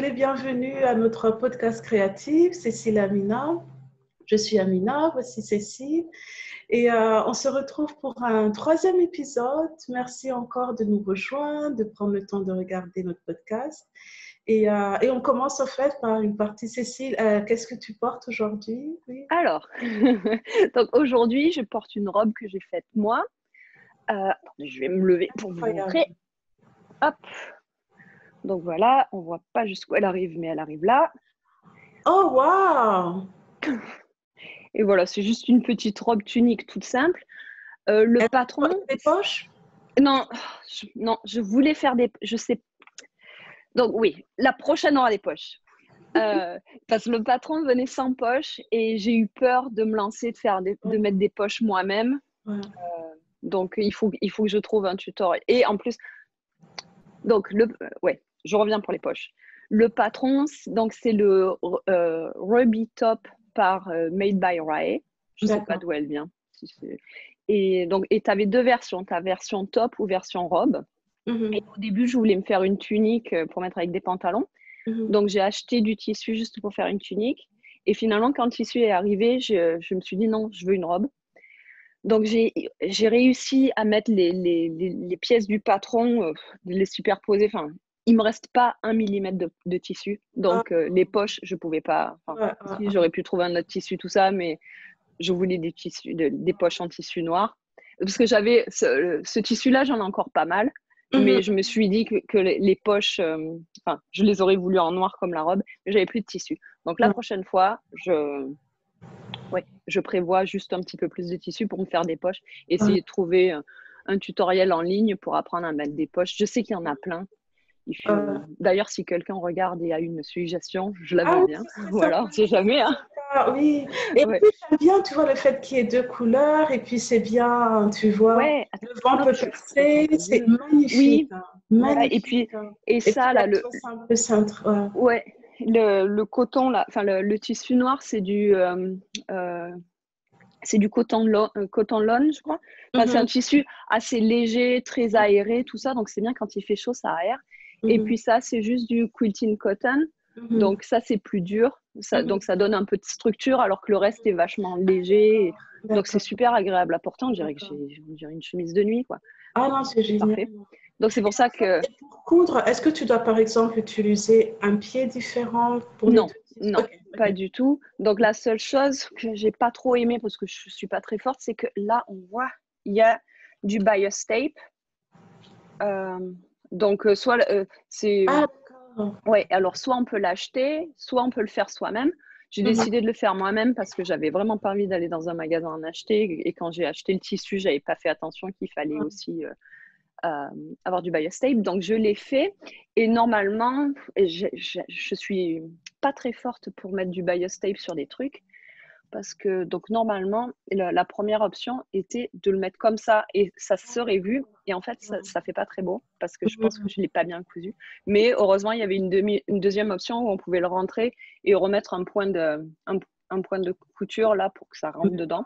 et bienvenue à notre podcast créatif, Cécile Amina. Je suis Amina, voici Cécile. Et on se retrouve pour un troisième épisode. Merci encore de nous rejoindre, de prendre le temps de regarder notre podcast. Et on commence en fait par une partie. Cécile, qu'est-ce que tu portes aujourd'hui? Oui. Alors, donc aujourd'hui, je porte une robe que j'ai faite moi. Attendez, je vais me lever pour vous montrer. Hop. Donc voilà, on voit pas jusqu'où elle arrive, mais elle arrive là. Oh, waouh! Et voilà, c'est juste une petite robe tunique toute simple. Le patron... Des poches? Non, je voulais faire des... Je sais... Donc oui, la prochaine aura des poches. Parce que le patron venait sans poche et j'ai eu peur de me lancer, de mettre des poches moi-même. Ouais. Donc il faut que je trouve un tutoriel. Et en plus, donc je reviens pour les poches. Le patron, donc c'est le Ruby Top par Made by Rae. Je ne sais pas d'où elle vient. Et tu avais deux versions, ta version top ou version robe. Et au début, je voulais me faire une tunique pour mettre avec des pantalons. Donc, j'ai acheté du tissu juste pour faire une tunique. Et finalement, quand le tissu est arrivé, je me suis dit non, je veux une robe. Donc, j'ai réussi à mettre les pièces du patron, les superposer. Enfin, il ne me reste pas 1 millimètre de tissu. Donc, les poches, je ne pouvais pas. Si, j'aurais pu trouver un autre tissu, tout ça, mais je voulais des poches en tissu noir. Parce que j'avais ce tissu-là, j'en ai encore pas mal. Mais je me suis dit que les poches, je les aurais voulu en noir comme la robe, mais j'avais plus de tissu. Donc la prochaine fois, je prévois juste un petit peu plus de tissu pour me faire des poches. Essayer de trouver un tutoriel en ligne pour apprendre à mettre des poches. Je sais qu'il y en a plein. D'ailleurs, si quelqu'un regarde et a une suggestion, je la veux bien. Voilà, on ne sait jamais. Hein. Oui, et puis j'aime bien, tu vois, le fait qu'il y ait deux couleurs, et puis c'est bien, tu vois, le vent peut passer, c'est magnifique. Oui, magnifique. Et ça, là, le coton, là, le tissu noir, c'est du coton lawn, je crois. C'est un tissu assez léger, très aéré, tout ça, donc c'est bien quand il fait chaud, ça aère. Et puis ça, c'est juste du quilting cotton. Donc ça, c'est plus dur. Donc ça donne un peu de structure alors que le reste est vachement léger. Donc c'est super agréable à porter. On dirait que j'ai une chemise de nuit, quoi. Ah non, c'est génial. Parfait. Donc c'est pour ça que... Pour coudre, est-ce que tu dois par exemple utiliser un pied différent pour Non, pas du tout. Donc la seule chose que j'ai pas trop aimé parce que je suis pas très forte, c'est que là, on voit, il y a du bias tape. Donc soit c'est... alors soit on peut l'acheter, soit on peut le faire soi-même. J'ai décidé de le faire moi-même parce que j'avais vraiment pas envie d'aller dans un magasin en acheter. Et quand j'ai acheté le tissu, j'avais pas fait attention qu'il fallait aussi avoir du bias tape. Donc je l'ai fait. Et normalement, je suis pas très forte pour mettre du bias tape sur des trucs. Parce que donc normalement, la première option était de le mettre comme ça et ça serait vu. Et en fait, ça fait pas très beau parce que je pense que je l'ai pas bien cousu. Mais heureusement, il y avait une deuxième option où on pouvait le rentrer et remettre un point de couture là pour que ça rentre dedans.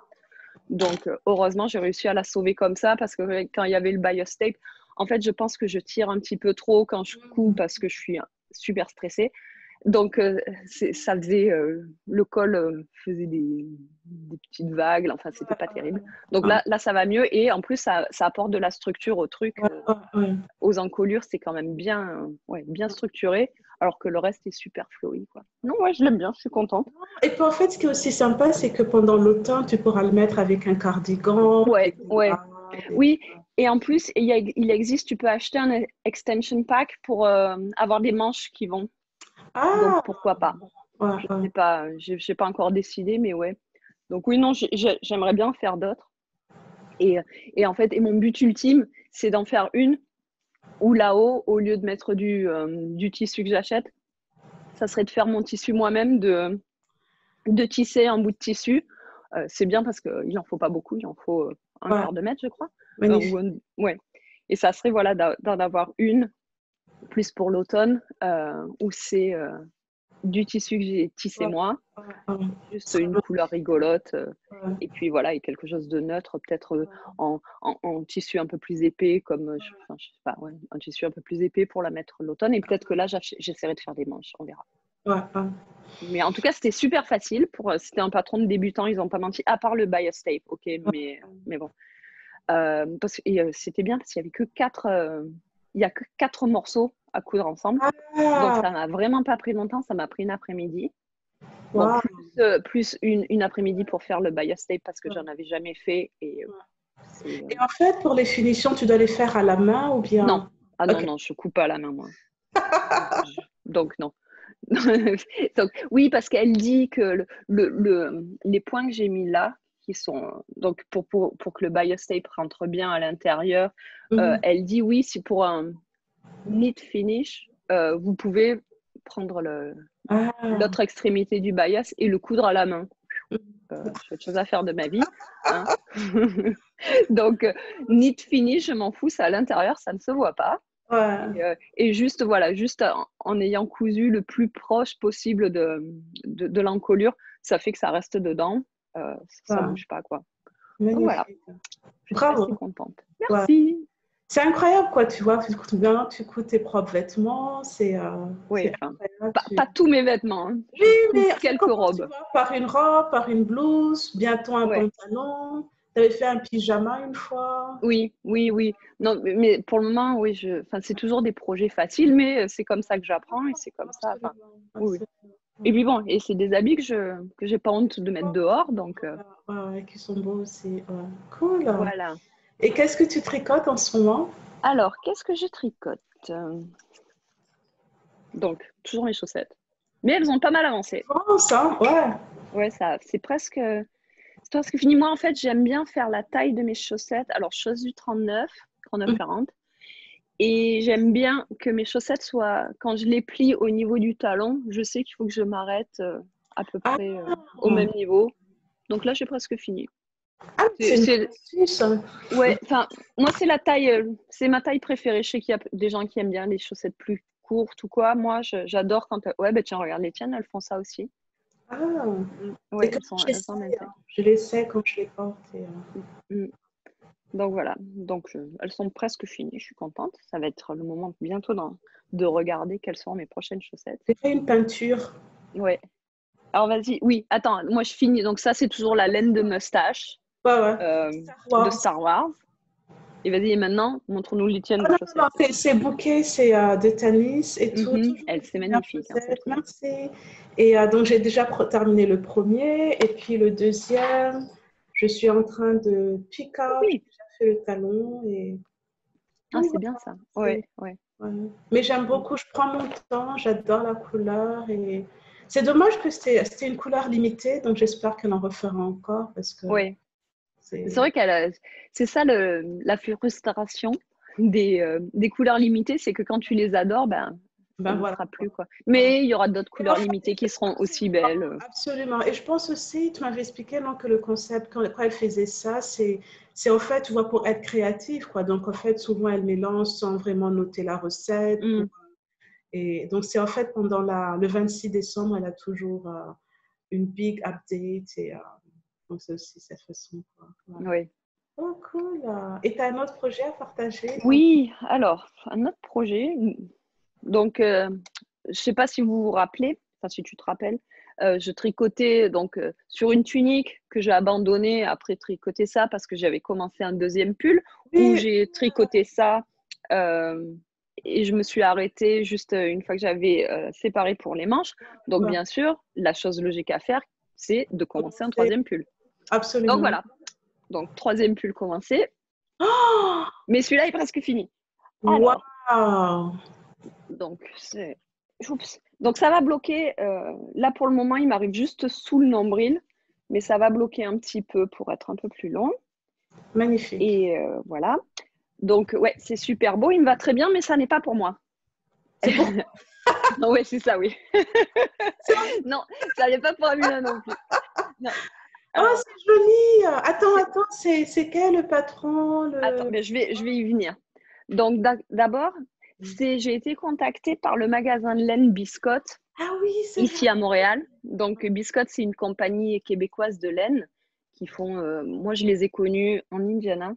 Donc heureusement, j'ai réussi à la sauver comme ça parce que quand il y avait le bias tape, en fait, je pense que je tire un petit peu trop quand je couds parce que je suis super stressée. Donc, ça faisait, le col faisait des petites vagues, enfin, c'était pas terrible. Donc là, ça va mieux et en plus, ça apporte de la structure au truc. Aux encolures, c'est quand même bien structuré, alors que le reste est super flowy, quoi. Non, je l'aime bien, je suis contente. Et puis en fait, ce qui est aussi sympa, c'est que pendant l'automne, tu pourras le mettre avec un cardigan. Oui, et en plus, il existe, tu peux acheter un extension pack pour avoir des manches qui vont. Donc pourquoi pas. Je sais pas, j'ai pas encore décidé, mais ouais. Donc oui, non, j'aimerais bien en faire d'autres. Et en fait, mon but ultime, c'est d'en faire une où là-haut, au lieu de mettre du tissu que j'achète, ça serait de faire mon tissu moi-même, de tisser un bout de tissu. C'est bien parce qu'il n'en faut pas beaucoup, il en faut un quart de mètre, je crois. Et ça serait d'en avoir une plus pour l'automne où c'est du tissu que j'ai tissé Ouais, moi, ouais, ouais. juste une couleur rigolote, Ouais, et puis voilà, et quelque chose de neutre, peut-être en tissu un peu plus épais, comme, je sais pas, ouais, un tissu un peu plus épais pour la mettre l'automne, et peut-être que là, j'essaierai de faire des manches, on verra. ouais, ouais. Mais en tout cas, c'était super facile. C'était un patron de débutant, ils n'ont pas menti, à part le bias tape, ok, mais bon. C'était bien parce qu'il n'y avait que il y a que 4 morceaux à coudre ensemble. Donc, Ah, ça m'a vraiment pas pris longtemps, ça m'a pris une après-midi. Bon, wow. plus une après-midi pour faire le bias tape parce que j'en avais jamais fait. Et en fait, pour les finitions, tu dois les faire à la main ou Non, bien? ah non, Ok. non, je coupe pas à la main, moi. Donc, non. Donc, oui, parce qu'elle dit que les points que j'ai mis là, qui sont donc pour que le bias tape rentre bien à l'intérieur, elle dit oui, c'est pour un knit finish, vous pouvez prendre Ah. l'autre extrémité du bias et le coudre à la main. J'ai autre chose à faire de ma vie, hein. Donc, knit finish, je m'en fous, c'est à l'intérieur, ça ne se voit pas. Ouais. Et juste, voilà, juste en ayant cousu le plus proche possible de l'encolure, ça fait que ça reste dedans, ça ne Ouais. bouge pas, quoi. Donc voilà, Magnifique. je suis assez Bravo. contente. Ouais. Merci. C'est incroyable, quoi, tu vois, tu coûtes bien, tu coûtes tes propres vêtements, c'est Oui, enfin, incroyable. pas tous mes vêtements, hein. Oui, Je couds mais ça quelques commence, tu robes. vois, par une robe, par une blouse, bientôt un Ouais. pantalon. Tu avais fait un pyjama une fois. Oui, oui, oui. Non, mais pour le moment, oui, enfin, c'est toujours des projets faciles, mais c'est comme ça que j'apprends et c'est comme ça. Enfin, Absolument, oui, oui. absolument. Et Ouais. puis bon, et c'est des habits que j'ai pas honte de mettre dehors, donc Ouais, ouais, qui sont beaux aussi. Ouais. Cool. voilà. Et qu'est-ce que tu tricotes en ce moment? Alors, qu'est-ce que je tricote? Donc, toujours mes chaussettes. Mais elles ont pas mal avancé. Oh, ça, ouais. Ouais, c'est presque fini. Moi, en fait, j'aime bien faire la taille de mes chaussettes. Alors, je choisis du 39-40. Et j'aime bien que mes chaussettes soient, quand je les plie au niveau du talon, je sais qu'il faut que je m'arrête à peu Ah, près au même niveau. Donc là, j'ai presque fini. ah, c'est une bonne C'est, astuce. ouais, enfin, moi, c'est ma taille préférée. Je sais qu'il y a des gens qui aiment bien les chaussettes plus courtes ou quoi. Moi, j'adore quand, ouais, ben tiens, regarde, les tiennes, elles font ça aussi. Ah, Ouais, c'est comme elles sont j'essaie, même taille. je l'essaie quand je les porte. Mm. Donc voilà, donc elles sont presque finies, je suis contente. Ça va être le moment bientôt de regarder quelles sont mes prochaines chaussettes. J'ai fait une peinture. Ouais. Alors vas-y, oui, attends, moi je finis. Donc ça, c'est toujours la laine de moustache Ouais, ouais. euh, Star de Wars. Star Wars. Et vas-y, et maintenant, montre-nous les tiennes Ah de non, non, non, chaussettes. c'est bouquet, c'est de Tanis et tout. Toujours Elle, les c'est premières magnifique, hein, cette chaussettes. couleur. Merci. Et donc, j'ai déjà terminé le premier. Et puis le deuxième, je suis en train de pick Ah out. J'ai oui, déjà fait le talon. Et ah, donc, c'est bien ça. voilà. Ouais, ouais. Voilà. Mais j'aime beaucoup, je prends mon temps, j'adore la couleur. Et c'est dommage que c'était une couleur limitée. Donc, j'espère qu'elle en refera encore parce que Ouais. C'est c'est. vrai c'est ça la frustration des couleurs limitées, c'est que quand tu les adores, ben, ça Ben ne voilà. sera plus, quoi. Voilà. Mais il y aura d'autres Et en couleurs fait, limitées qui seront aussi absolument, belles. absolument. Et je pense aussi, tu m'avais expliqué non, que le concept, quand elle faisait ça, c'est en fait, tu vois, pour être créatif, quoi. Donc, en fait, souvent, elle mélange sans vraiment noter la recette. Mm. Et donc, c'est en fait pendant le 26 décembre, elle a toujours une big update. Et donc, c'est aussi cette façon, quoi. Voilà. Oui. Oh, cool. Et tu as un autre projet à partager? Oui, alors, un autre projet. Donc, je ne sais pas si vous vous rappelez, enfin, si tu te rappelles, je tricotais donc sur une tunique que j'ai abandonnée après tricoter ça parce que j'avais commencé un deuxième pull où Oui. j'ai tricoté ça euh, et je me suis arrêtée juste une fois que j'avais séparé pour les manches. Donc, Ouais. bien sûr, la chose logique à faire, c'est de commencer un Commencer. troisième pull. Donc, Absolument. voilà. Donc, troisième pull commencé. Oh, Mais celui-là est presque fini. Alors, wow. donc, oups. Donc ça va bloquer. Là, pour le moment, il m'arrive juste sous le nombril, mais ça va bloquer un petit peu pour être un peu plus long. Magnifique. Et voilà. Donc, ouais, c'est super beau. Il me va très bien, mais ça n'est pas pour moi. C'est pour. Non, ouais, c'est ça, oui. Non, ça n'est pas pour Amina non plus. Non. Oh, Alors, c'est joli. Attends, c'est- attends, c'est quel le patron attends, le... mais je vais y venir. Donc, d'abord, j'ai été contactée par le magasin de laine Biscotte Ah oui, c'est ici vrai. à Montréal. Donc, Biscotte, c'est une compagnie québécoise de laine qui font, moi je les ai connus en Indiana,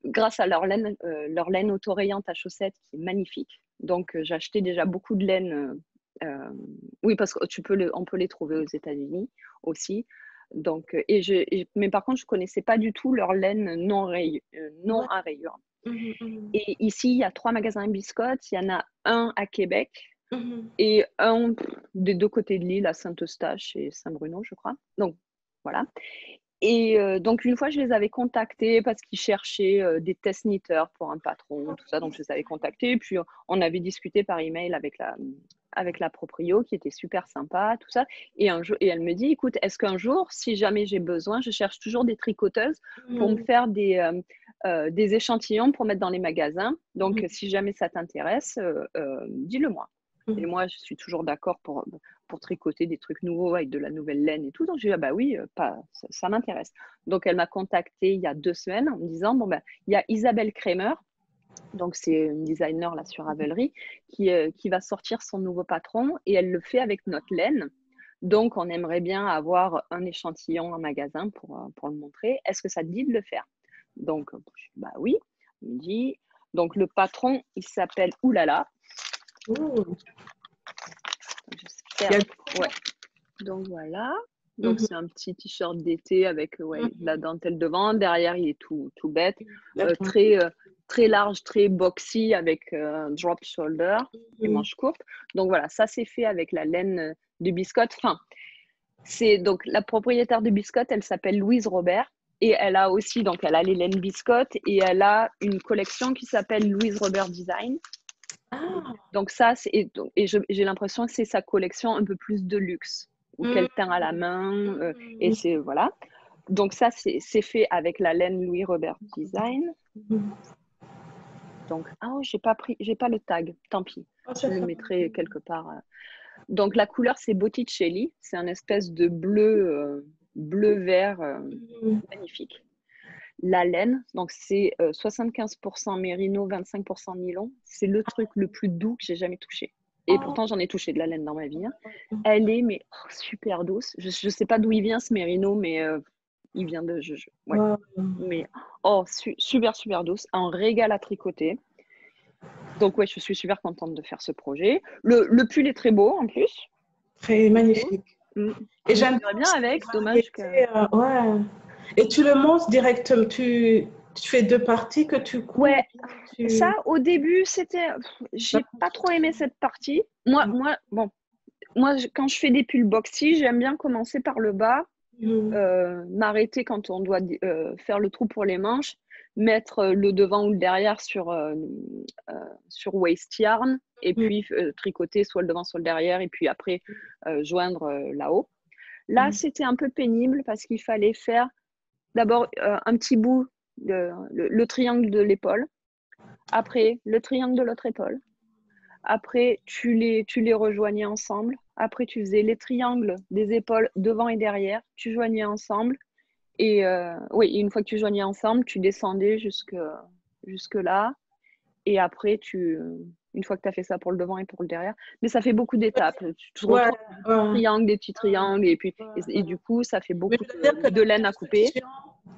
grâce à leur laine autorayante à chaussettes qui est magnifique. Donc, j'ai acheté déjà beaucoup de laine. Oui, parce que on peut les trouver aux États-Unis aussi. Donc, mais par contre, je ne connaissais pas du tout leur laine non Ouais. à rayures. Mhm, mhm, Et ici, il y a 3 magasins Biscotte. Il y en a un à Québec mhm. et un des deux côtés de l'île, à Saint-Eustache et Saint-Bruno, je crois. Donc, voilà. Et donc, une fois, je les avais contactés parce qu'ils cherchaient des test knitters pour un patron, tout ça. Donc, je les avais contactés. Et puis, on avait discuté par email avec la proprio qui était super sympa, tout ça. Et elle me dit, écoute, est-ce qu'un jour, si jamais j'ai besoin, je cherche toujours des tricoteuses pour me Mhm, faire des échantillons pour mettre dans les magasins. Donc, mhm, si jamais ça t'intéresse, dis-le-moi. Et mhm. moi, je suis toujours d'accord pour tricoter des trucs nouveaux avec de la nouvelle laine et tout. Donc, j'ai dit, ah bah oui, ça m'intéresse. Donc, elle m'a contactée il y a 2 semaines en me disant, bon, ben, il y a Isabelle Kramer, donc c'est une designer là sur Ravelry, qui va sortir son nouveau patron et elle le fait avec notre laine. Donc, on aimerait bien avoir un échantillon en magasin pour le montrer. Est-ce que ça te dit de le faire? Donc, je dis, bah oui. Elle me dit, donc le patron, il s'appelle Oulala. Ouh. Il J'espère. y a... Ouais. Donc voilà. Donc Mhm, c'est un petit t-shirt d'été avec ouais, de la mhm. dentelle devant. Derrière, il est tout bête. D'accord. Très large, très boxy avec un drop shoulder et Mhm. manches courtes. Donc voilà, ça c'est fait avec la laine de Biscotte. Enfin, c'est donc la propriétaire de Biscotte, elle s'appelle Louise Robert. Et elle a aussi, donc elle a les laines Biscotte et elle a une collection qui s'appelle Louise Robert Design. Ah. Donc ça, j'ai l'impression que c'est sa collection un peu plus de luxe, ou Mhm, qu'elle teint à la main, et mhm, c'est, voilà. Donc ça, c'est fait avec la laine Louis Robert Design. mhm. Donc, ah oui, j'ai pas le tag, tant pis, Oh, je c'est le fait. mettrai quelque part. Donc la couleur, c'est Botticelli, c'est un espèce de bleu-vert Mhm. magnifique. La laine, donc c'est 75% mérino, 25% nylon. C'est le truc le plus doux que j'ai jamais touché. Et Oh, pourtant, j'en ai touché de la laine dans ma vie, hein. Elle est mais super douce. Je ne sais pas d'où il vient ce mérino, mais il vient de... ouais. wow. Mais super, super douce. Un régal à tricoter. Donc ouais, je suis super contente de faire ce projet. Le pull est très beau en plus, Très je trouve. magnifique. Et Je me j'aime bien verrais bien aussi les avec, dommage que... variétés. Ouais. Et tu le montes directement. Tu fais deux parties que tu coupes ou Ouais, bien ça, tu... au début, La j'ai pas trop aimé construction. cette partie. Bon, quand je fais des pulls boxy, j'aime bien commencer par le bas, Mhm. m'arrêter quand on doit faire le trou pour les manches, mettre le devant ou le derrière sur waist yarn, et Mhm. puis tricoter soit le devant, soit le derrière, et puis après joindre là-haut. Là, Mhm. c'était un peu pénible parce qu'il fallait faire d'abord un petit bout, le triangle de l'épaule, après le triangle de l'autre épaule. Après, tu les rejoignais ensemble. Après, tu faisais les triangles des épaules devant et derrière. Tu joignais ensemble. Et oui, une fois que tu joignais ensemble, tu descendais jusque là. Et après, une fois que tu as fait ça pour le devant et pour le derrière, mais ça fait beaucoup d'étapes. Tu te Ouais, retrouves avec ouais, des petits triangles. Et puis, ouais, et ouais. du coup, ça fait Mais beaucoup je veux dire que de laine à couper.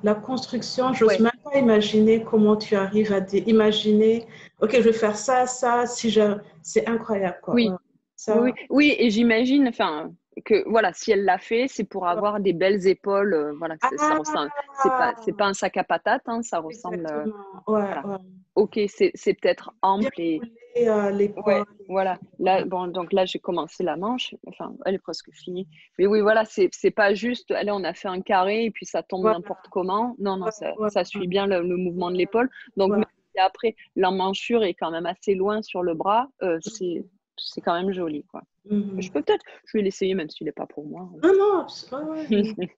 la construction, j'ose Ouais, même pas imaginer comment tu arrives à imaginer, OK, je vais faire ça, ça, si je... C'est incroyable, quoi. Ouais. oui. Oui, Ça, oui, et j'imagine, enfin, que voilà, si elle l'a fait, c'est pour ouais. avoir des belles épaules. Voilà, ça ressemble. C'est Ah, pas un sac à patates, hein, ça ressemble. exactement. Ouais, Voilà. ouais. Ok, c'est peut-être Bien ample et roulé l'épaule. ouais, voilà. Ouais. Là, bon, donc là, j'ai commencé la manche. Enfin, elle est presque finie. Mais oui, voilà, c'est pas juste. Allez, on a fait un carré et puis ça tombe Ouais, n'importe comment. Non, non, ouais, ouais, ça ouais, suit bien le mouvement de l'épaule. Donc ouais. même si après l'emmanchure est quand même assez loin sur le bras, c'est quand même joli, quoi. Mhm. Je vais l'essayer même s'il n'est pas pour moi. Non, non, ouais, ouais.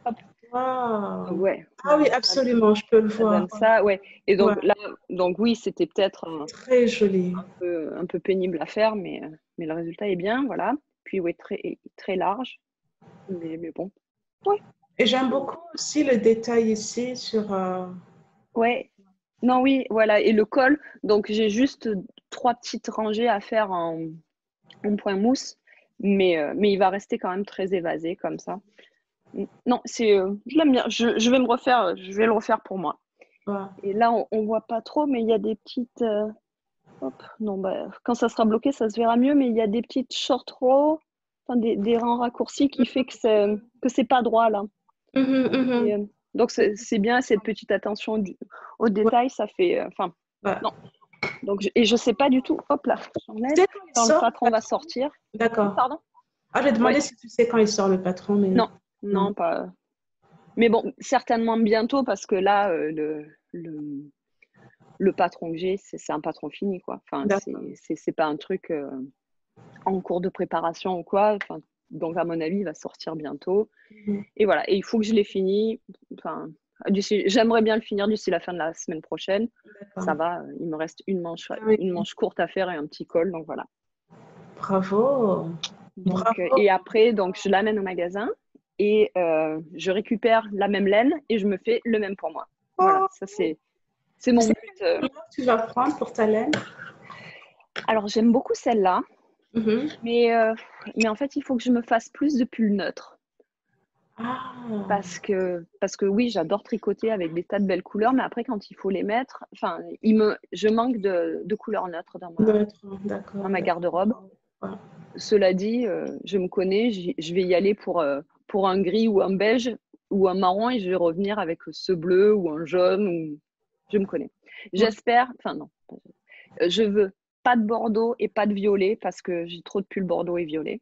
Hop. Donc, Wow. ouais, Ah oui, ça, absolument, je peux le ça voir. donne ça, ouais. Et Ouais, donc là, donc oui, c'était peut-être très joli. un peu pénible à faire, mais le résultat est bien, voilà. Puis oui, très large, mais bon. Ouais, Et j'aime beaucoup aussi le détail ici sur... ouais. Non, oui, voilà. Et le col, donc j'ai juste 3 petites rangées à faire en point mousse, mais il va rester quand même très évasé comme ça. Non, je l'aime bien. Je vais le refaire pour moi. Ouais. Et là, on voit pas trop, mais il y a des petites. Hop, non, bah, quand ça sera bloqué, ça se verra mieux, mais il y a des petites short rows, enfin, des rangs raccourcis qui fait que c'est pas droit là. Donc c'est bien cette petite attention au détail, ça fait. Non. Donc, et je sais pas du tout. Hop là, j'enlève. Quand le patron va sortir. D'accord. Pardon? J'ai demandé si tu sais quand il sort le patron, mais non, pas. Mais bon, certainement bientôt parce que là, le patron que j'ai, c'est un patron fini, quoi. Enfin, c'est pas un truc en cours de préparation ou quoi. Enfin, donc, à mon avis, il va sortir bientôt. Et voilà. Et il faut que je l'ai fini. Enfin, j'aimerais bien le finir d'ici la fin de la semaine prochaine. Ça va. Il me reste une manche courte à faire et un petit col. Donc, voilà. Bravo. Et après, donc, je l'amène au magasin et je récupère la même laine et je me fais le même pour moi. Voilà. Ça, c'est mon but. Quelle couleur tu vas prendre pour ta laine? Alors, j'aime beaucoup celle-là. Mais en fait, il faut que je me fasse plus de pulls neutres. Parce que oui, j'adore tricoter avec des tas de belles couleurs, mais après, quand il faut les mettre, enfin, je manque de couleurs neutres dans ma garde-robe. Cela dit, je me connais, je vais y aller pour un gris ou un beige ou un marron et je vais revenir avec ce bleu ou un jaune. Je me connais. J'espère, enfin non, je veux pas de bordeaux et pas de violet parce que j'ai trop de pulls bordeaux et violet.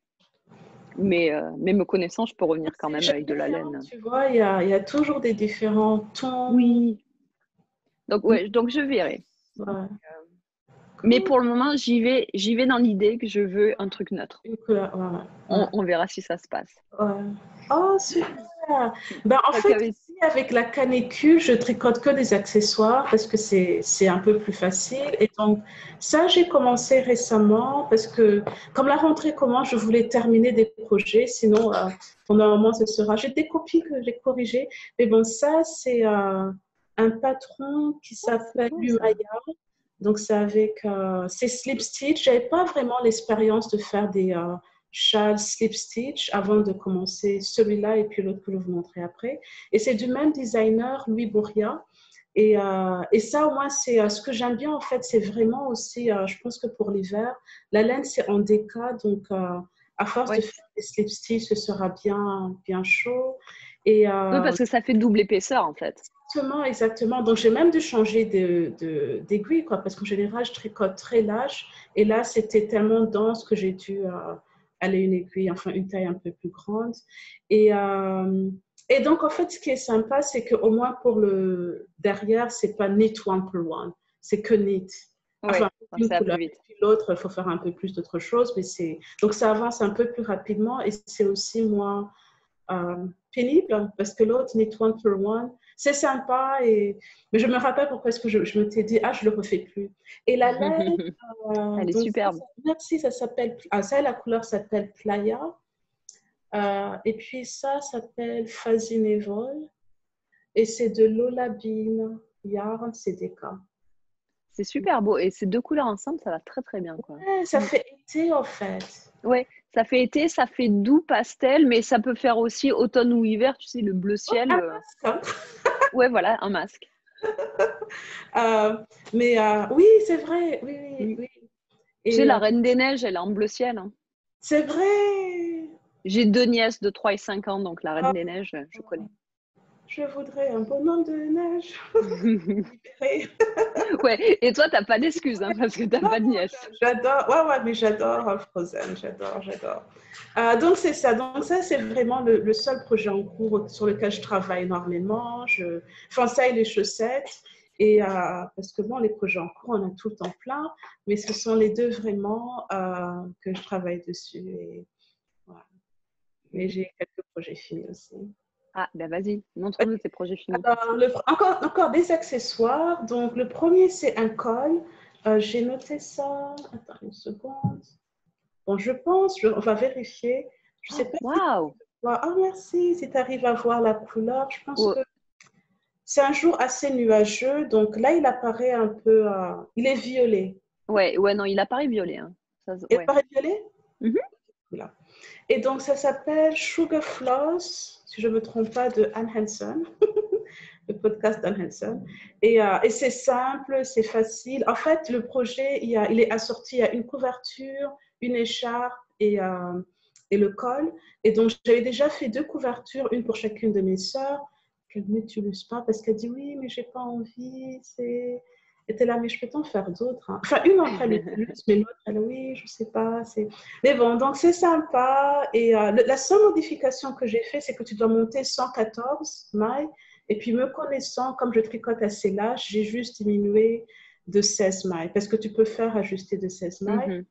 Mais me connaissant, je peux revenir quand même avec de la laine. Tu vois, il y a toujours des différents tons. Oui. Donc je verrai. Ouais. Mais pour le moment, j'y vais dans l'idée que je veux un truc neutre. On verra si ça se passe. Oh, super! En fait, ici, avec la canicule, je tricote que des accessoires parce que c'est un peu plus facile. Et donc, ça, j'ai commencé récemment parce que, comme la rentrée commence, je voulais terminer des projets. Sinon, pendant un moment, ce sera. J'ai des copies que j'ai corrigées. Mais bon, ça, c'est un patron qui s'appelle Lumaya. Donc, c'est slip stitch. Je n'avais pas vraiment l'expérience de faire des châles slip stitch avant de commencer celui-là et puis l'autre que je vais vous montrer après. Et c'est du même designer, Louis Bourria. Et ça, au moins, c'est ce que j'aime bien, en fait, c'est vraiment aussi, je pense que pour l'hiver, la laine, c'est en déca. Donc, à force de faire des slip stitch, ce sera bien, bien chaud. Et, oui, parce que ça fait double épaisseur, en fait. Exactement. Donc, j'ai même dû changer d'aiguille, quoi, parce qu'en général, je tricote très large. Et là, c'était tellement dense que j'ai dû aller une aiguille, enfin, une taille un peu plus grande. Et donc, en fait, ce qui est sympa, c'est qu'au moins pour le derrière, c'est pas knit one per one. C'est que knit. Enfin, une couleur. Et puis l'autre, il faut faire un peu plus d'autre chose. Donc, ça avance un peu plus rapidement et c'est aussi moins pénible parce que l'autre, knit one per one, c'est sympa. Mais je me rappelle pourquoi est-ce que je m'étais dit, je ne le refais plus. Et la laine, elle est superbe. Merci, ça s'appelle, la couleur s'appelle Playa. Et puis ça s'appelle Fazinevol. Et c'est de Lola Bean Yarn CDK. C'est super beau. Et ces deux couleurs ensemble, ça va très très bien, quoi. Ouais, ça fait été, en fait. Ouais, ça fait été, ça fait doux pastel, mais ça peut faire aussi automne ou hiver, tu sais, le bleu ciel. Un masque. Ouais, voilà, un masque. Mais oui, c'est vrai. Oui. Tu sais, la Reine des Neiges, elle est en bleu ciel. Hein. C'est vrai. J'ai 2 nièces de 3 et 5 ans, donc la Reine des Neiges, je connais. Je voudrais un bonhomme de neige. Ouais, et toi, t'as pas d'excuses, hein, parce que t'as pas de nièce. J'adore, mais j'adore Frozen, j'adore. Donc, c'est ça. Donc, ça, c'est vraiment le seul projet en cours sur lequel je travaille énormément. Enfin, ça et les chaussettes. Et parce que bon, les projets en cours, on a tout le temps plein, mais ce sont les deux vraiment que je travaille dessus. Et, voilà. Mais j'ai quelques projets finis aussi. Ah, ben vas-y, montre-nous tes projets finis. Alors, encore des accessoires. Donc, le premier, c'est un col. J'ai noté ça. Attends une seconde. Bon, je pense, on va vérifier. Je sais pas. Waouh! Merci. Si tu arrives à voir la couleur, je pense que c'est un jour assez nuageux. Donc là, il apparaît un peu. Il est violet. Ouais, non, il apparaît violet. Hein. Il apparaît violet? Mhm. Voilà. Et donc, ça s'appelle Sugar Floss, si je ne me trompe pas, de Anne Hanson, le podcast d'Anne Hanson. Et c'est simple, c'est facile. En fait, le projet, il est assorti à une couverture, une écharpe et le col. Et donc, j'avais déjà fait 2 couvertures, une pour chacune de mes sœurs, qu'elle n'utilise pas parce qu'elle dit oui, mais j'ai pas envie. Et t'es là, mais je peux t'en faire d'autres. Hein. Enfin, une d'entre elles l'utilise, mais l'autre, elle, oui, je sais pas. Mais bon, donc c'est sympa. Et la seule modification que j'ai fait, c'est que tu dois monter 114 mailles. Et puis, me connaissant, comme je tricote assez large, j'ai juste diminué de 16 mailles. Parce que tu peux faire ajuster de 16 mailles. Mhm.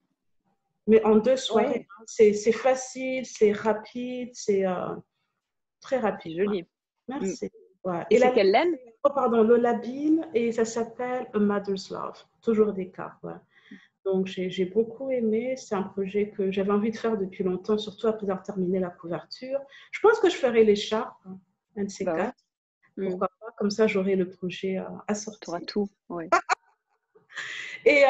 Mais en 2 soirées, Ouais, hein, c'est facile, c'est rapide, c'est très rapide. c'est joli. Mm. Merci. Ouais. Et Et c'est la quelle laine, laine? c'est, oh pardon, le labine, et ça s'appelle A Mother's Love. Toujours des cartes. Ouais. Donc, j'ai beaucoup aimé. C'est un projet que j'avais envie de faire depuis longtemps, surtout après avoir terminé la couverture. Je pense que je ferai l'écharpe, hein, un de ces Bah ouais. quatre. Pourquoi pas? Comme ça, j'aurai le projet à Tu auras sortir. tout. Ouais. Et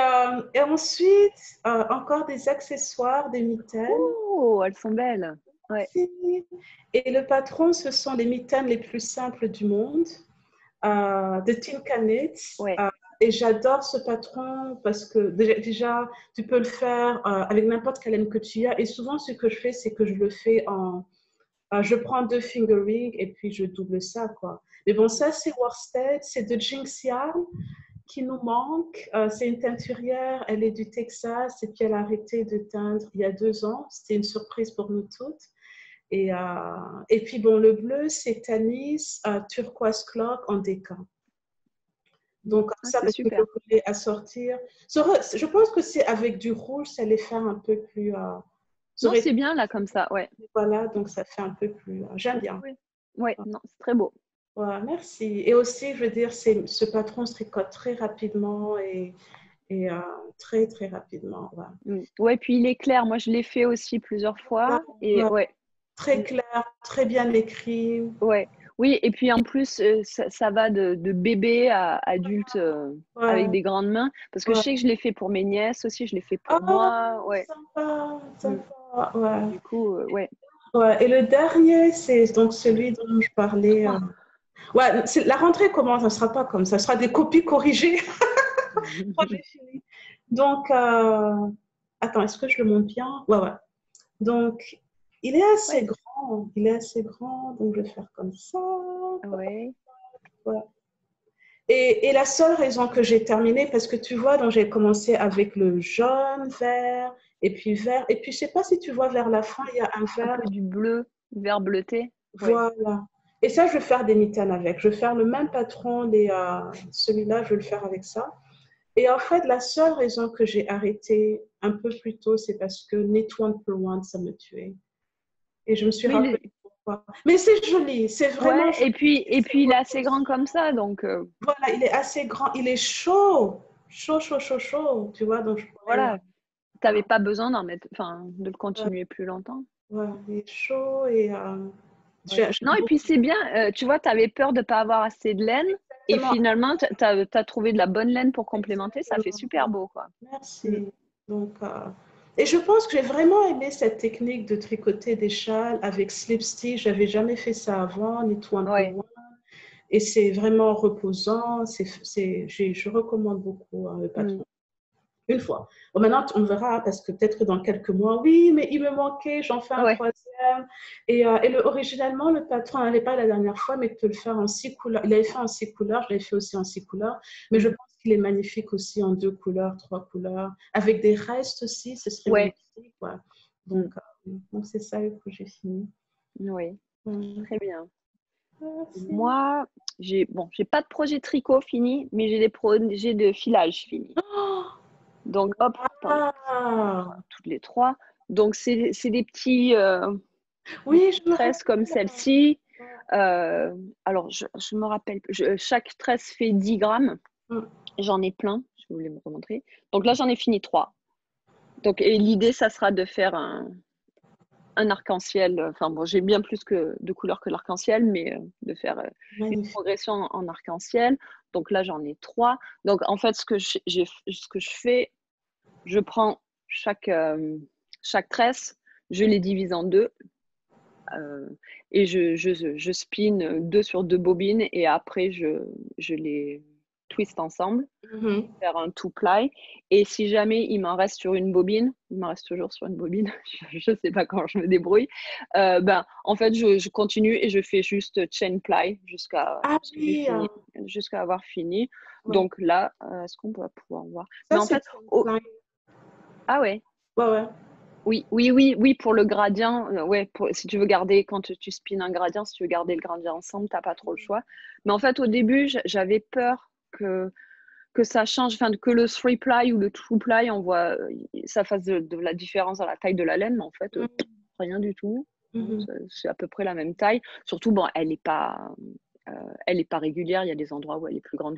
ensuite, encore des accessoires, des mitaines. Oh, elles sont belles. Ouais. Et le patron, ce sont les mitaines les plus simples du monde, de Tinka Knit. Ouais. Et j'adore ce patron parce que déjà, tu peux le faire avec n'importe quelle laine que tu as. Et souvent, ce que je fais, c'est que je le fais je prends 2 fingering et puis je double ça, quoi. Mais bon, ça, c'est worsted, c'est de Jinx Yarn qui nous manque. C'est une teinturière, elle est du Texas et puis elle a arrêté de teindre il y a 2 ans. C'était une surprise pour nous toutes. Et puis, bon, le bleu, c'est Tanis Turquoise Clock en déca. Donc, comme Ah, ça, c'est parce que je super. voulais assortir. Je pense que c'est avec du rouge, ça les fait un peu plus. Ça Non, aurait été, c'est bien là comme ça. Ouais. voilà, donc ça fait un peu plus. J'aime Oui, bien. oui. Ouais, non, c'est très beau. Voilà, merci. Et aussi, je veux dire, ce patron se tricote très rapidement et très, très rapidement. Voilà. Ouais, puis il est clair. Moi, je l'ai fait aussi plusieurs Voilà, fois. Et voilà. ouais. Très clair, très bien écrit. Ouais. Oui, et puis en plus, ça va de bébé à adulte avec Ouais, des grandes mains. Parce que je ouais. sais que je l'ai fait pour mes nièces aussi, je l'ai fait pour Ah, moi. Ouais. sympa, Mm. sympa. Ouais. Du coup, ouais. Ouais. Et le dernier, c'est donc celui dont je parlais. Oh. Ouais, la rentrée commence, ça ne sera pas comme ça, ce sera des copies corrigées quand j'ai fini. Donc, attends, est-ce que je le montre bien? Ouais, ouais. Donc, Ouais. il est assez grand, donc je vais faire comme ça. Ouais. Ouais. Et la seule raison que j'ai terminé, parce que tu vois, donc j'ai commencé avec le jaune, vert, et puis vert, et puis je sais pas si tu vois vers la fin, il y a un Un vert, peu du bleu, vert bleuté. Ouais. voilà. Et ça, je vais faire des mitaines avec. Je vais faire le même patron, celui-là, je vais le faire avec ça. Et en fait, la seule raison que j'ai arrêté un peu plus tôt, c'est parce que Knit One per One, ça me tuait. Et je me suis Mais rappelé pourquoi. Mais c'est joli, c'est vraiment ouais, joli, et c'est puis il est assez grand reposant. comme ça, donc Voilà, il est assez grand, il est chaud, chaud, chaud, chaud, chaud, tu vois, donc je pourrais, voilà. T'avais pas besoin d'en mettre, enfin, de le ouais, continuer plus longtemps. ouais, il est chaud et Ouais. Non, j'aime et beaucoup. puis c'est bien, tu vois, t'avais peur de pas avoir assez de laine, et Exactement, finalement, t'as trouvé de la bonne laine pour complémenter, ça fait exactement. super beau, quoi. Mm. Merci. Donc, et je pense que j'ai vraiment aimé cette technique de tricoter des châles avec slip stitch. J'avais jamais fait ça avant, ni tout un peu Ouais. loin. Et c'est vraiment reposant. Je recommande beaucoup le Mm. patron. Une fois. Bon, maintenant, on verra, parce que peut-être que dans quelques mois, oui, mais il me manquait, j'en fais un Ouais. troisième. Originalement, le patron n'allait pas la dernière fois, mais peut le faire en 6 couleurs. Il avait fait en 6 couleurs, je l'avais fait aussi en 6 couleurs. Mais je Mm. pense qu'il est magnifique aussi en 2 couleurs, 3 couleurs. Avec des restes aussi, ce serait Ouais. magnifique. Ouais. Mm. Donc c'est ça que j'ai fini. Oui. Hum. Très bien. Merci. Moi, j'ai pas de projet tricot fini, mais j'ai des projets de filage fini. Oh, Donc, hop, attends, je vous montre waouh! toutes les trois. Donc, c'est des Oui, je petites me tresses comme rappelle. celle-ci. Alors, je me rappelle, chaque tresse fait 10 grammes. Hum. J'en ai plein, je voulais me remontrer. Donc là, j'en ai fini 3. Donc, et l'idée, ça sera de faire un arc-en-ciel. Enfin, bon, j'ai bien plus de couleurs que l'arc-en-ciel, mais de faire une Magnifique. progression en arc-en-ciel. Donc là, j'en ai 3. Donc, en fait, ce que je fais, je prends chaque tresse, je les divise en deux. Et je spin 2 sur 2 bobines et après je les twist ensemble, faire un two ply. Et si jamais il m'en reste sur une bobine, il m'en reste toujours sur une bobine, je sais pas comment je me débrouille, en fait je continue et je fais juste chain ply jusqu'à avoir fini. Ouais. Donc là, est-ce qu'on va pouvoir voir? Ça, mais en fait, ah ouais. Ouais. Oui, pour le gradient, si tu veux garder, quand tu spins un gradient, si tu veux garder le gradient ensemble, tu n'as pas trop le choix. Mais en fait, au début, j'avais peur que ça change, que le 3-ply ou le 2-ply, ça fasse de la différence dans la taille de la laine, mais en fait, rien du tout. C'est à peu près la même taille. Surtout, bon, elle n'est pas régulière. Il y a des endroits où elle est plus grande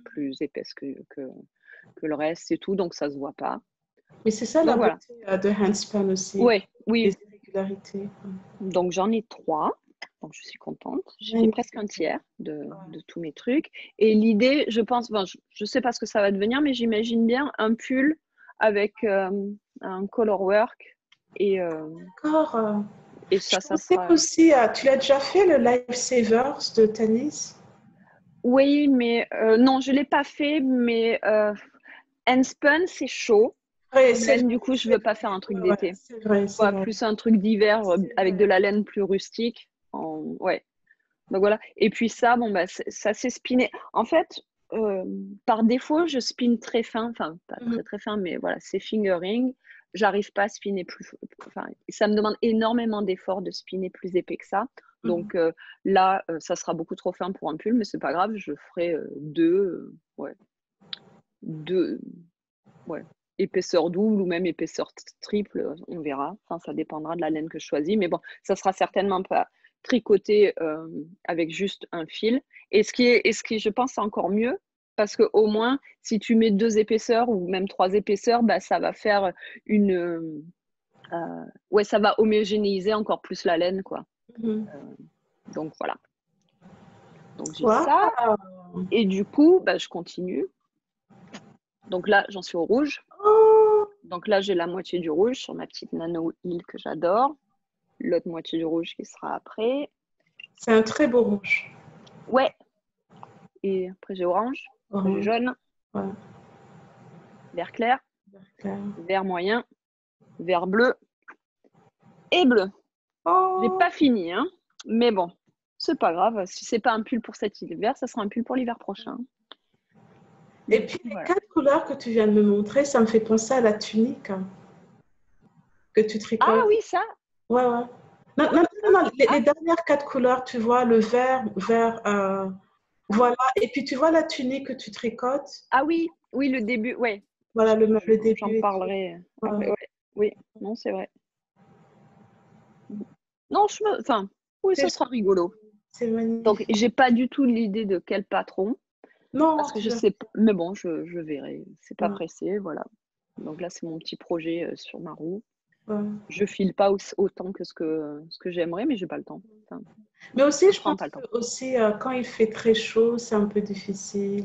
plus épaisse que le reste, c'est tout, donc ça ne se voit pas. Mais c'est ça la beauté de Handspan aussi. Oui. Les irrégularités. Donc j'en ai 3. Donc je suis contente. J'ai fait presque un tiers de tous mes trucs. Et l'idée, je pense, je ne sais pas ce que ça va devenir, mais j'imagine bien un pull avec un color work. D'accord. Et ça sera... aussi, tu l'as déjà fait, le Lifesavers de Tanis? Oui, mais non, je ne l'ai pas fait, mais Handspun, c'est chaud. Du coup, je ne veux pas faire un truc d'été. C'est vrai. Plus un truc d'hiver avec de la laine plus rustique. Ouais. Donc voilà. Et puis ça, ça s'est spiné. En fait, par défaut, je spin très fin. Enfin, pas très fin, mais voilà, c'est fingering. J'arrive pas à spinner plus. Ça me demande énormément d'efforts de spinner plus épais que ça. Donc là, ça sera beaucoup trop fin pour un pull, mais c'est pas grave. Je ferai deux épaisseur double ou même épaisseur triple, on verra. Enfin, ça dépendra de la laine que je choisis. Mais bon, ça sera certainement pas tricoté avec juste un fil. Et ce qui je pense, c'est encore mieux. Parce qu'au moins, si tu mets 2 épaisseurs ou même 3 épaisseurs, ça va faire ça va homogénéiser encore plus la laine, quoi. Donc voilà. Donc j'ai ça. Et du coup, je continue. Donc là, j'en suis au rouge. Donc là, j'ai la moitié du rouge sur ma petite Nano Heal que j'adore. L'autre moitié du rouge qui sera après. C'est un très beau rouge. Ouais. Et après, j'ai orange, après, j'ai jaune, vert clair, vert moyen, vert bleu et bleu. J'ai pas fini, hein. Mais bon, c'est pas grave. Si c'est pas un pull pour cet hiver, ça sera un pull pour l'hiver prochain. Et puis, les 4 couleurs que tu viens de me montrer, ça me fait penser à la tunique que tu tricotes. Ah oui, ça? Ouais. Non, les dernières 4 couleurs, tu vois, le vert, voilà. Et puis, tu vois la tunique que tu tricotes. Ah oui, le début, ouais. Voilà, le début. J'en parlerai après, oui, non, c'est vrai. Non, ça sera rigolo. C'est magnifique. Donc, j'ai pas du tout l'idée de quel patron. Non, parce que je sais pas, mais bon, je verrai. C'est pas pressé, voilà. Donc là, c'est mon petit projet sur ma roue. Je file pas autant que ce que j'aimerais, mais j'ai pas le temps. Mais aussi, je pense que aussi, quand il fait très chaud, c'est un peu difficile.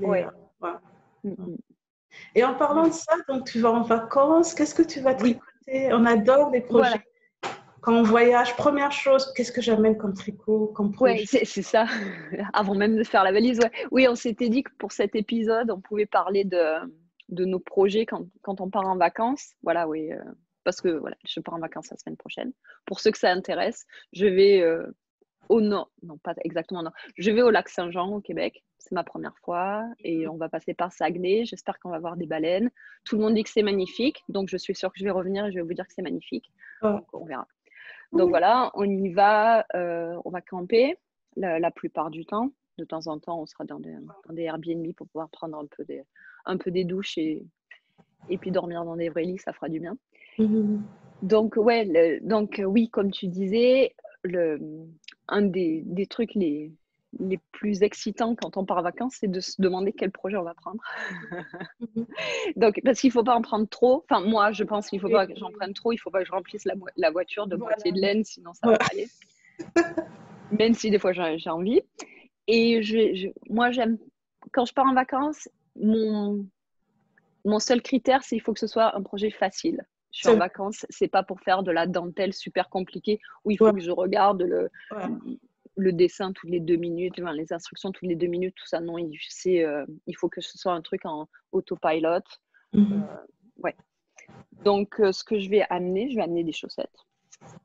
Et en parlant de ça, donc tu vas en vacances, qu'est-ce que tu vas tricoter? On adore les projets. Voilà. Quand on voyage, première chose, qu'est-ce que j'amène comme tricot, comme projet? Oui, c'est ça. Avant même de faire la valise, Oui, on s'était dit que pour cet épisode, on pouvait parler de nos projets quand on part en vacances. Voilà, oui. Parce que voilà, je pars en vacances la semaine prochaine. Pour ceux que ça intéresse, je vais au nord. Non, pas exactement au nord. Je vais au lac Saint-Jean au Québec. C'est ma première fois. Et on va passer par Saguenay. J'espère qu'on va voir des baleines. Tout le monde dit que c'est magnifique. Donc, je suis sûre que je vais revenir et je vais vous dire que c'est magnifique. Donc, on verra. Donc voilà, on y va, on va camper la plupart du temps. De temps en temps, on sera dans des Airbnb pour pouvoir prendre un peu des douches et puis dormir dans des vrais lits, ça fera du bien. Donc oui, comme tu disais, un des trucs les plus excitants quand on part en vacances, c'est de se demander quel projet on va prendre. Donc, parce qu'il ne faut pas en prendre trop. Enfin, moi, je pense qu'il ne faut pas que j'en prenne trop. Il ne faut pas que je remplisse la voiture de moitié de laine, sinon ça va pas aller. Même si des fois j'ai envie. Et moi, j'aime, quand je pars en vacances, mon seul critère, c'est qu'il faut que ce soit un projet facile. Je suis en vacances, c'est pas pour faire de la dentelle super compliquée où il faut que je regarde le dessin toutes les 2 minutes, enfin, les instructions toutes les 2 minutes, tout ça. Non, il faut que ce soit un truc en autopilot. Ouais. Donc, ce que je vais amener des chaussettes.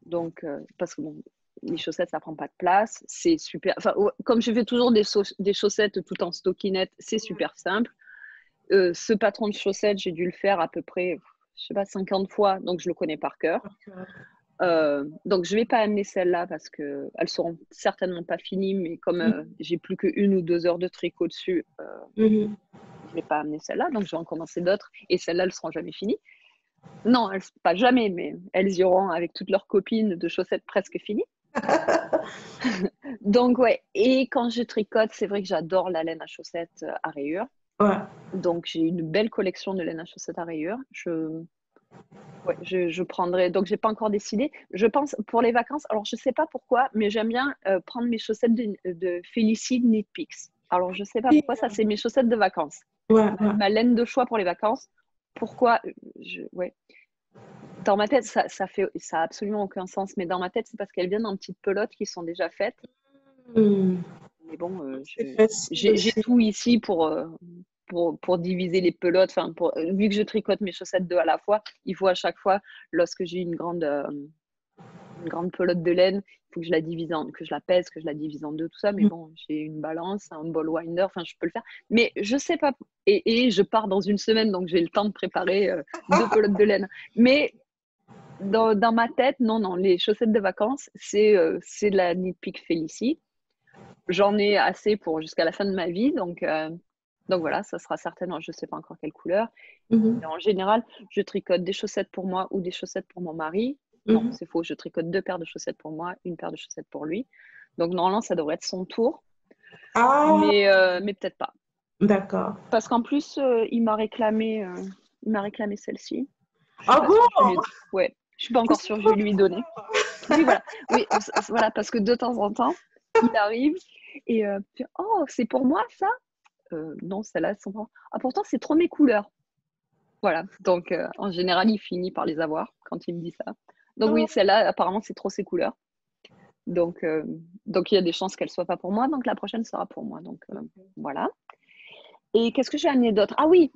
Donc, parce que bon, les chaussettes, ça prend pas de place. C'est super. Enfin, comme je fais toujours des chaussettes tout en stockinette, c'est super simple. Ce patron de chaussettes, j'ai dû le faire à peu près, je sais pas, 50 fois, donc je le connais par cœur. Donc, je vais pas amener celles-là parce qu'elles seront certainement pas finies, mais comme j'ai plus que 1 ou 2 heures de tricot dessus, je vais pas amener celle-là, donc je vais en commencer d'autres. Et celles-là, elles seront jamais finies. Non, pas jamais, mais elles iront avec toutes leurs copines de chaussettes presque finies. Donc, ouais. Et quand je tricote, c'est vrai que j'adore la laine à chaussettes à rayures. Donc, j'ai une belle collection de laine à chaussettes à rayures. Je prendrai. Donc, j'ai pas encore décidé. Je pense pour les vacances. Alors, je sais pas pourquoi, mais j'aime bien prendre mes chaussettes de Félicie Knit Picks. Alors, je sais pas pourquoi, ça, c'est mes chaussettes de vacances. Ma laine de choix pour les vacances. Pourquoi Dans ma tête, ça a absolument aucun sens, mais dans ma tête, c'est parce qu'elles viennent en petites pelotes qui sont déjà faites. Mais bon, j'ai tout ici pour diviser les pelotes. Enfin, vu que je tricote mes chaussettes 2 à la fois, il faut à chaque fois, lorsque j'ai une grande pelote de laine, il faut que je la pèse, que je la divise en 2, tout ça. Mais bon, j'ai une balance, un ball winder, enfin, je peux le faire. Mais je sais pas. Et je pars dans 1 semaine, donc j'ai le temps de préparer 2 pelotes de laine. Mais dans ma tête, non, les chaussettes de vacances, c'est de la Knit Pick Félicie. J'en ai assez pour jusqu'à la fin de ma vie, donc voilà, ça sera certainement, je ne sais pas encore quelle couleur. Mais en général, je tricote des chaussettes pour moi ou des chaussettes pour mon mari. Non, c'est faux, je tricote 2 paires de chaussettes pour moi, 1 paire de chaussettes pour lui. Donc normalement, ça devrait être son tour, mais peut-être pas. D'accord. Parce qu'en plus, il m'a réclamé celle-ci. Ah bon? Ouais, je suis pas encore sûre, je vais lui donner. Oui, voilà, parce que de temps en temps, il arrive et oh, c'est pour moi ça? Non, celle-là, sont pas. Ah, pourtant, c'est trop mes couleurs. Voilà, donc en général, il finit par les avoir quand il me dit ça. Donc oui, celle-là, apparemment, c'est trop ses couleurs. Donc il y a des chances qu'elle soit pas pour moi, donc la prochaine sera pour moi. Donc voilà. Et qu'est-ce que j'ai amené d'autre? Ah oui,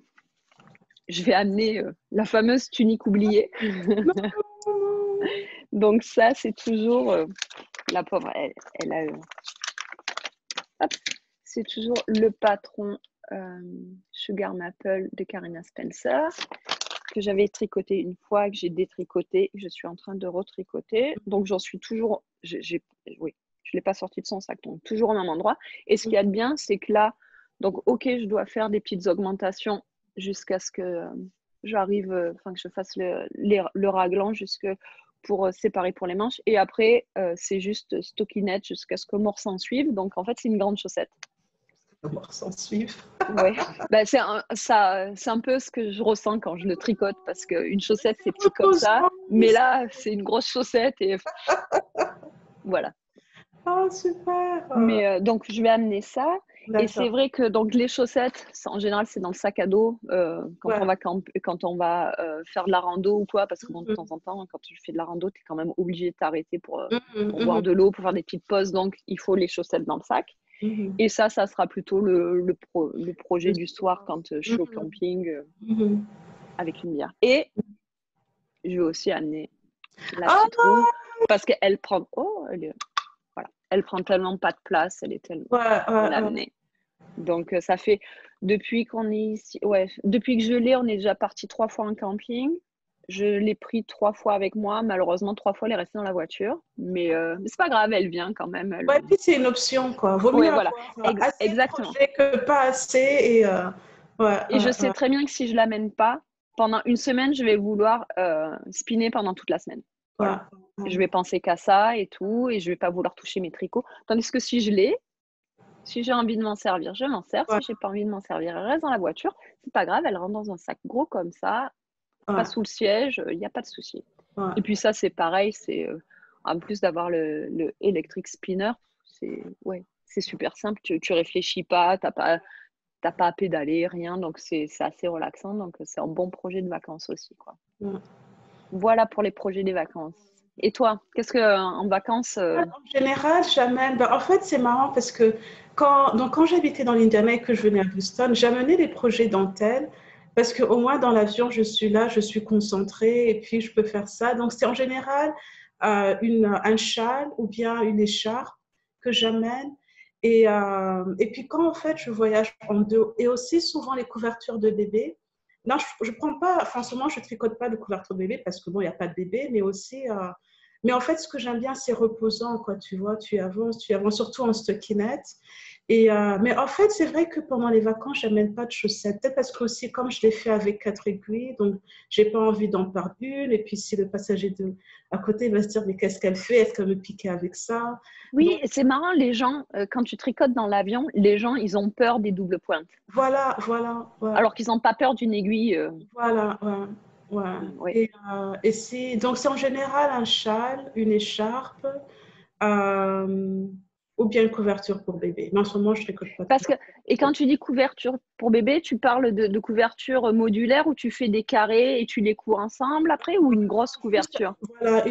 je vais amener la fameuse tunique oubliée. Donc ça, c'est toujours la pauvre, elle a c'est toujours le patron Sugar Maple de Karina Spencer que j'avais tricoté une fois, que j'ai détricoté, que je suis en train de retricoter. Donc j'en suis toujours, je l'ai pas sorti de son sac, donc toujours au même endroit. Et ce qu'il y a de bien, c'est que là, donc ok, je dois faire des petites augmentations jusqu'à ce que j'arrive, que je fasse le raglan pour séparer pour les manches. Et après, c'est juste stockinette jusqu'à ce que Morse s'en suive. Donc en fait, c'est une grande chaussette. S'en suivre. Ouais, c'est un peu ce que je ressens quand je le tricote parce qu'une chaussette c'est petit comme ça, mais là c'est une grosse chaussette et voilà. Ah, super. Mais donc je vais amener ça. Et c'est vrai que donc les chaussettes, en général c'est dans le sac à dos quand on va quand on va faire de la rando ou quoi, parce que bon, de temps en temps quand tu fais de la rando tu es quand même obligé de t'arrêter pour boire de l'eau, pour faire des petites pauses, donc il faut les chaussettes dans le sac. Et ça sera plutôt le projet du soir quand je suis au camping avec une bière. Et je vais aussi amener la petite roue parce qu'elle prend elle prend tellement pas de place, elle est tellement l'amener. Donc ça fait depuis qu'on est ici, depuis que je l'ai, on est déjà parti 3 fois en camping. Je l'ai pris 3 fois avec moi. Malheureusement, 3 fois, elle est restée dans la voiture. Mais c'est pas grave, elle vient quand même. Puis c'est une option, quoi. Vaut mieux avoir assez de projets que pas assez. Et je sais très bien que si je l'amène pas, pendant 1 semaine, je vais vouloir spinner pendant toute la semaine. Voilà. Je vais penser qu'à ça et tout, et je vais pas vouloir toucher mes tricots. Tandis que si je l'ai, si j'ai envie de m'en servir, je m'en sers. Si j'ai pas envie de m'en servir, elle reste dans la voiture. C'est pas grave, elle rentre dans un sac gros comme ça, pas sous le siège, il n'y a pas de souci. Et puis ça, c'est pareil, c'est en plus d'avoir le electric spinner, c'est super simple. Tu réfléchis pas, t'as pas à pédaler, rien, donc c'est assez relaxant. Donc c'est un bon projet de vacances aussi, quoi. Voilà pour les projets des vacances. Et toi, qu'est-ce que en vacances En général, j'amène. En fait, c'est marrant parce que quand j'habitais dans l'Indiana et que je venais à Boston, j'amenais des projets dentelle parce qu'au moins dans l'avion, je suis là, je suis concentrée et puis je peux faire ça. Donc, c'est en général un châle ou bien une écharpe que j'amène. Et puis, quand en fait, je voyage en deux, et aussi souvent les couvertures de bébé. Non, je ne prends pas, enfin, souvent, je ne tricote pas de couverture de bébé parce que bon, il n'y a pas de bébé, mais aussi. Mais en fait, ce que j'aime bien, c'est reposant, quoi. Tu vois, tu avances surtout en stockinette. Mais en fait, c'est vrai que pendant les vacances, je n'amène pas de chaussettes. Peut-être parce que aussi, comme je l'ai fait avec 4 aiguilles, donc je n'ai pas envie d'en perdre une. Et puis, si le passager à côté va se dire, mais qu'est-ce qu'elle fait? Est-ce qu'elle me piquait avec ça? Oui, Donc, c'est marrant, les gens, quand tu tricotes dans l'avion, les gens, ils ont peur des doubles pointes. voilà. Alors qu'ils n'ont pas peur d'une aiguille. Voilà, ouais, ouais. Oui. Donc, c'est en général un châle, une écharpe, euh, ou bien une couverture pour bébé. Mais en ce moment, je ne tricote pas trop. Et quand tu dis couverture pour bébé, tu parles de couverture modulaire où tu fais des carrés et tu les couds ensemble après ou une grosse Juste, couverture? voilà,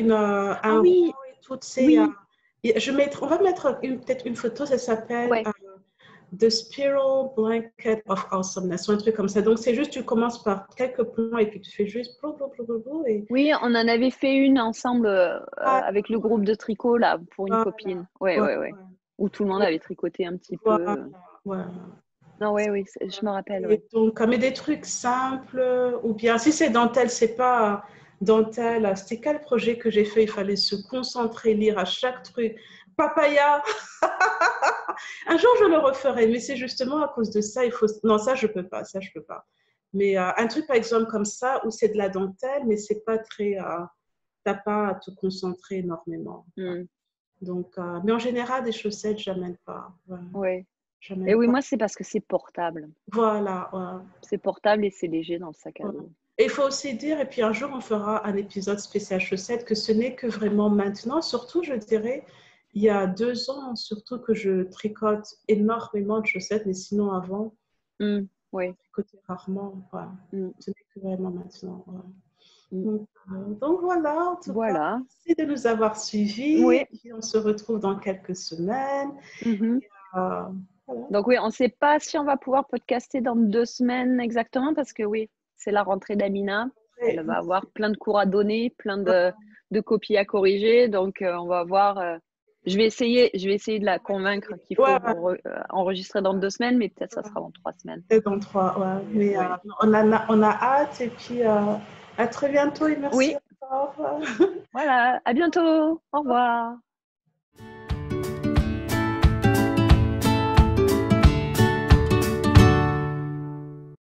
Ah un rond oui, et toutes ces. oui, On va mettre peut-être une photo, ça s'appelle ouais. The Spiral Blanket of Awesomeness, ou un truc comme ça. Donc, c'est juste, tu commences par quelques points et puis tu fais juste plou, plou, plou, plou, plou, et Oui, on en avait fait une ensemble voilà, avec le groupe de tricot là pour une voilà, copine. Ouais, ouais, ouais, ouais. Où tout le monde avait tricoté un petit voilà, peu. voilà. Non, ouais, oui, je me rappelle, ouais. Et donc, mais des trucs simples, ou bien si c'est dentelle, c'est pas dentelle. C'était quel projet que j'ai fait? Il fallait se concentrer, lire à chaque truc. Papaya, un jour je le referai, mais c'est justement à cause de ça, il faut. Non, ça je peux pas, ça je peux pas. Mais un truc par exemple comme ça, où c'est de la dentelle, mais c'est pas très. T'as pas à te concentrer énormément. Hmm, Donc, mais en général, des chaussettes, j'amène pas. Ouais, ouais. Et j'amène oui, pas. moi, c'est parce que c'est portable. Voilà, ouais. C'est portable et c'est léger dans le sac à Voilà. dos. Et il faut aussi dire, et puis un jour on fera un épisode spécial chaussettes, que ce n'est que vraiment maintenant, surtout je dirais, il y a 2 ans, surtout que je tricote énormément de chaussettes, mais sinon avant, Hmm, je ouais. tricotais rarement. Voilà. Hmm, Ce n'est que vraiment maintenant. Voilà. hmm. Donc voilà, en tout cas, Voilà. merci de nous avoir suivis. Oui. Et puis on se retrouve dans quelques semaines. Mhm. Euh, voilà. Donc oui, on ne sait pas si on va pouvoir podcaster dans 2 semaines exactement parce que oui, c'est la rentrée d'Amina. Elle va avoir plein de cours à donner, plein de copies à corriger. Donc on va voir. Je vais essayer de la convaincre qu'il Ouais, faut enregistrer dans 2 semaines, mais peut-être ça sera dans 3 semaines. c'est dans 3, ouais. Mais Ouais. on a hâte et puis à très bientôt et merci Oui, encore. voilà. À bientôt. Au revoir.